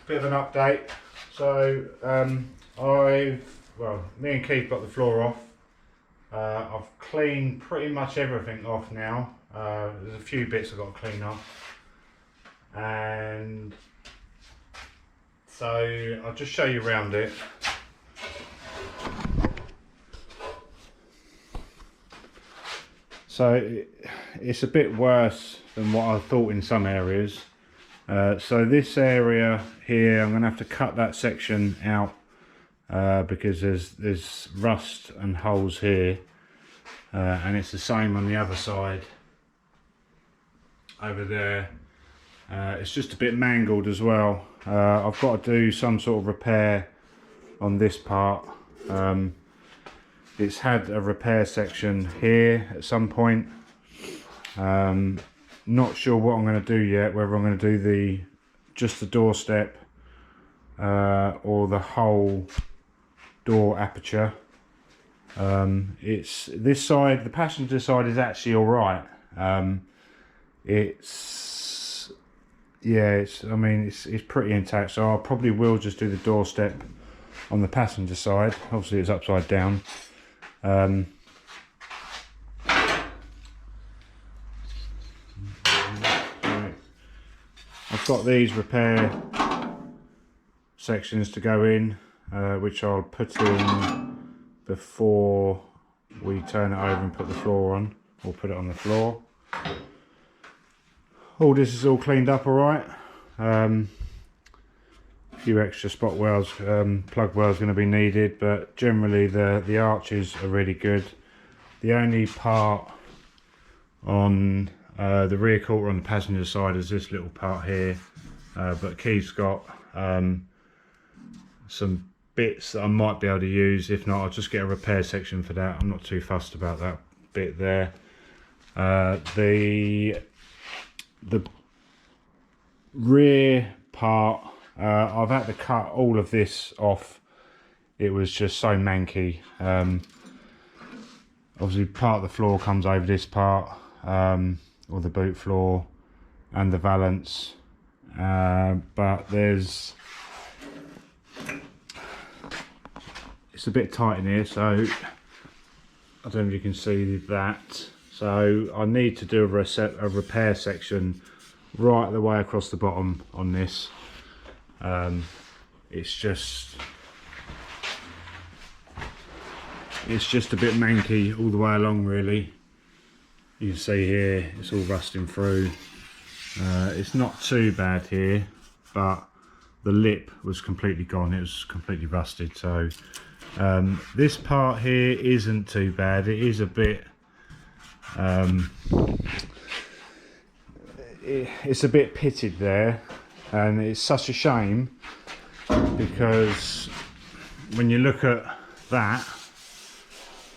bit of an update. So me and Keith got the floor off. I've cleaned pretty much everything off now. There's a few bits I've got to clean off, and so I'll just show you around it. So it's a bit worse than what I thought in some areas. So this area here, I'm going to have to cut that section out because there's rust and holes here, and it's the same on the other side over there. It's just a bit mangled as well. I've got to do some sort of repair on this part. It's had a repair section here at some point. Not sure what I'm going to do yet, whether I'm going to do just the doorstep or the whole door aperture. It's this side, the passenger side, is actually all right. It's pretty intact, so I probably will just do the doorstep on the passenger side. Obviously it's upside down. I've got these repair sections to go in, which I'll put in before we turn it over and put the floor on, or put it on the floor. All this is all cleaned up all right. A few extra spot welds, plug welds going to be needed, but generally the arches are really good. The only part on the rear quarter on the passenger side is this little part here, but Keith's got some bits that I might be able to use. If not, I'll just get a repair section for that. I'm not too fussed about that bit there. The rear part, I've had to cut all of this off. It was just so manky. Obviously part of the floor comes over this part, or the boot floor and the valance, but it's a bit tight in here, so I don't know if you can see that. So I need to do a repair section right the way across the bottom on this. It's just a bit manky all the way along, really. You can see here it's all rusting through. It's not too bad here, but the lip was completely gone. It was completely rusted. So this part here isn't too bad. It is a bit it's a bit pitted there, and it's such a shame because when you look at that,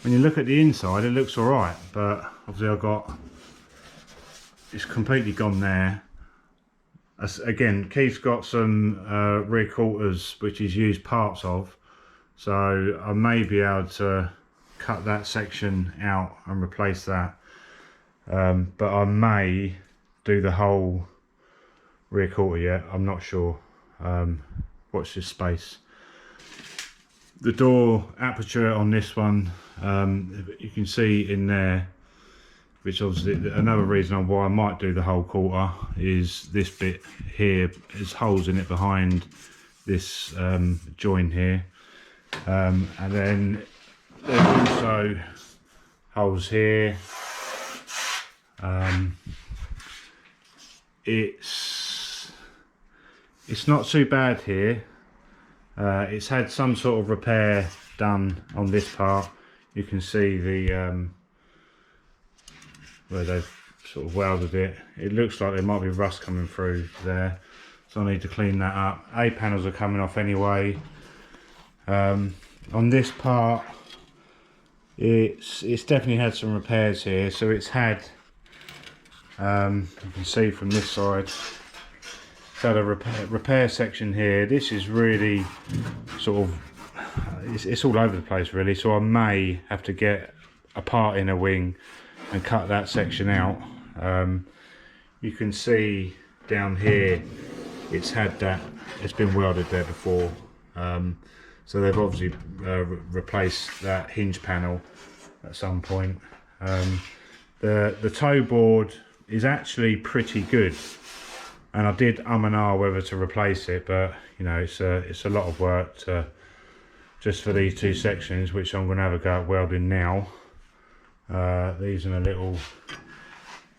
when you look at the inside, it looks all right, but obviously it's completely gone there. Again, Keith's got some rear quarters which he's used parts of, so I may be able to cut that section out and replace that, but I may do the whole rear quarter yet. I'm not sure. Watch this space. The door aperture on this one, you can see in there, which obviously another reason why I might do the whole quarter is this bit here. There's holes in it behind this joint here, and then there's also holes here. It's not too bad here. It's had some sort of repair done on this part. You can see the where they've sort of welded it. It looks like there might be rust coming through there, so I need to clean that up. A panels are coming off anyway. On this part, it's definitely had some repairs here. So it's had, you can see from this side, it's had a repair section here. This is really sort of, it's all over the place really, so I may have to get a part in a wing and cut that section out. You can see down here it's had that, it's been welded there before. So they've obviously replaced that hinge panel at some point. The toe board is actually pretty good, and I did and ah whether to replace it, but you know, it's a lot of work to just for these two sections, which I'm going to have a go at welding now. These are my little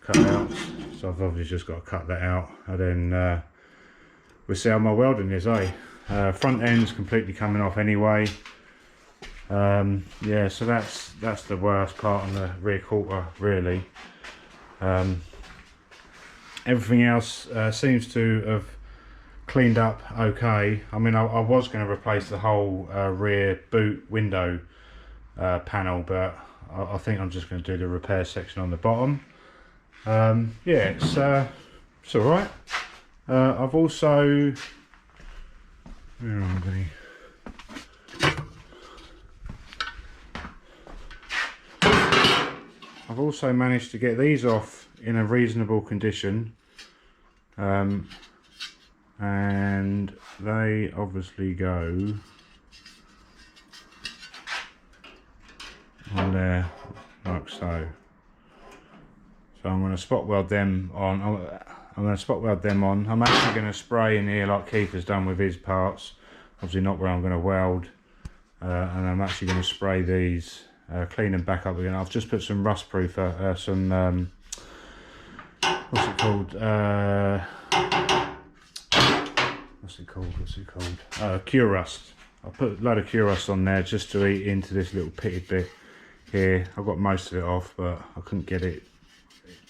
cutouts, so I've obviously just got to cut that out, and then we'll see how my welding is, eh? Front end's completely coming off anyway. Yeah, so that's the worst part on the rear quarter, really. Everything else seems to have cleaned up okay. I mean, I was going to replace the whole rear boot window panel, but I think I'm just going to do the repair section on the bottom. Yeah, it's all right. I've also, where are they? I've also managed to get these off in a reasonable condition, and they obviously go on there like so. So I'm going to spot weld them on. I'm going to spot weld them on. I'm actually going to spray in here like Keith has done with his parts. Obviously not where I'm going to weld, and I'm actually going to spray these, clean them back up again. I've just put some rust proof, some what's it called? Cure rust. I put a load of cure rust on there just to eat into this little pitted bit here. I've got most of it off, but I couldn't get it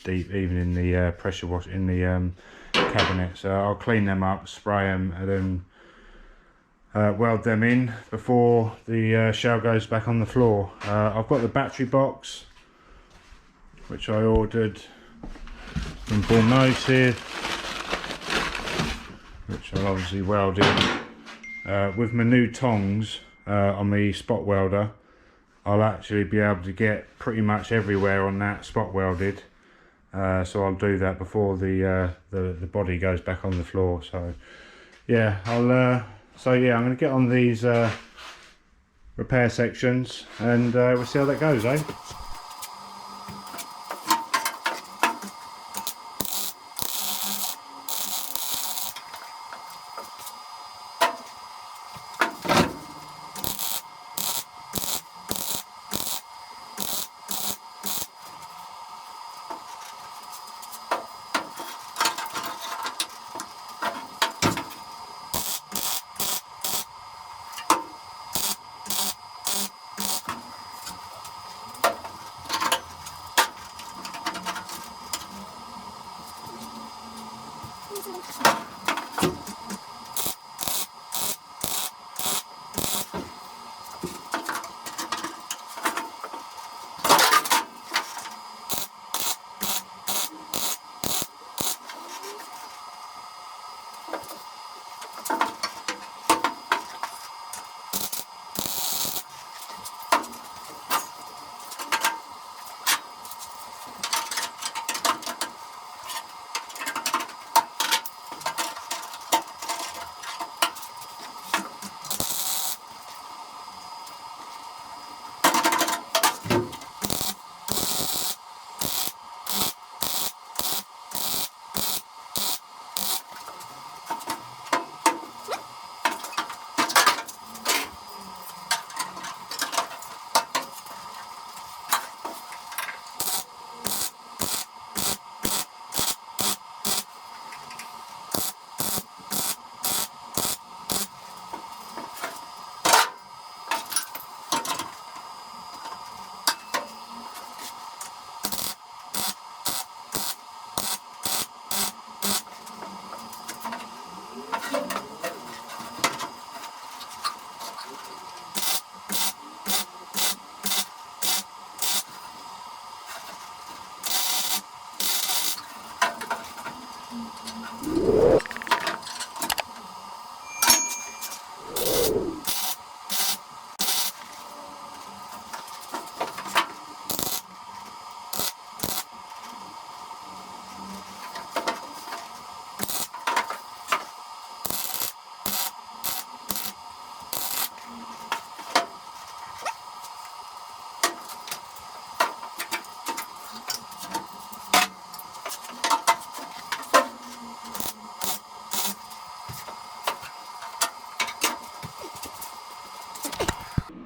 deep even in the pressure wash in the cabinet. So I'll clean them up, spray them, and then weld them in before the shell goes back on the floor. I've got the battery box, which I ordered from Bournemouth here, which I'll obviously weld in. With my new tongs on the spot welder, I'll actually be able to get pretty much everywhere on that spot welded. So I'll do that before the body goes back on the floor. So yeah, I'm going to get on these repair sections, and we'll see how that goes, eh?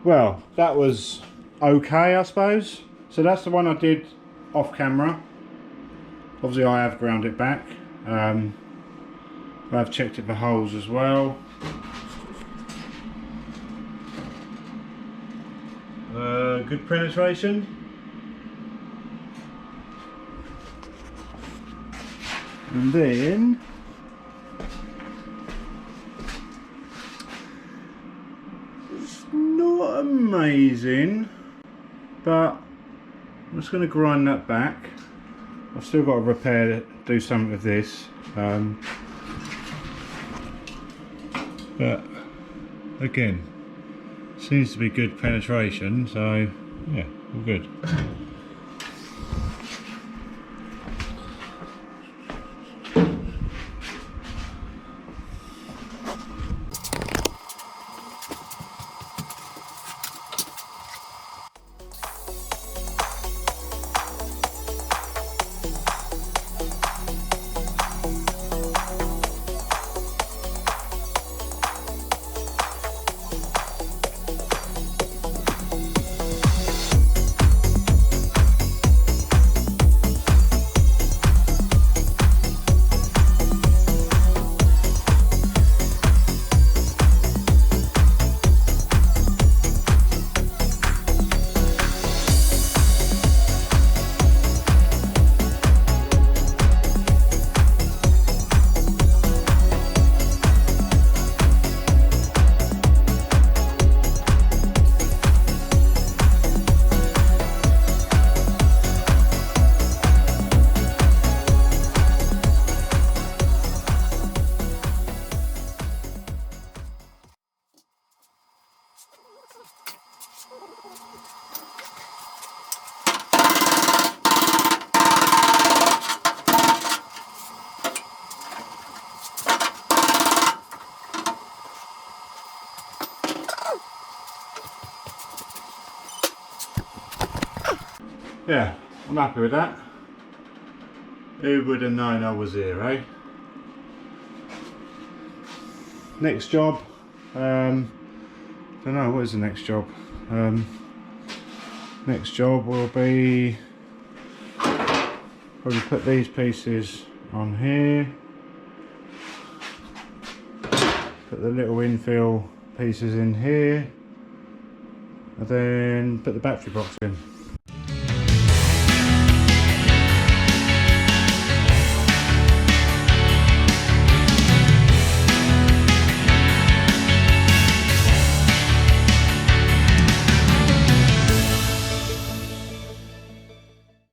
Well, that was okay, I suppose. So that's the one I did off camera. Obviously I have ground it back. I've checked it for holes as well. Good penetration. And then it's not amazing, but I'm just going to grind that back. I've still got to repair it, do something with this. But again, seems to be good penetration, so yeah, all good. Yeah, I'm happy with that. Who would have known I was here, eh? Next job, don't know, what is the next job? Next job will be probably put these pieces on here, put the little infill pieces in here, and then put the battery box in.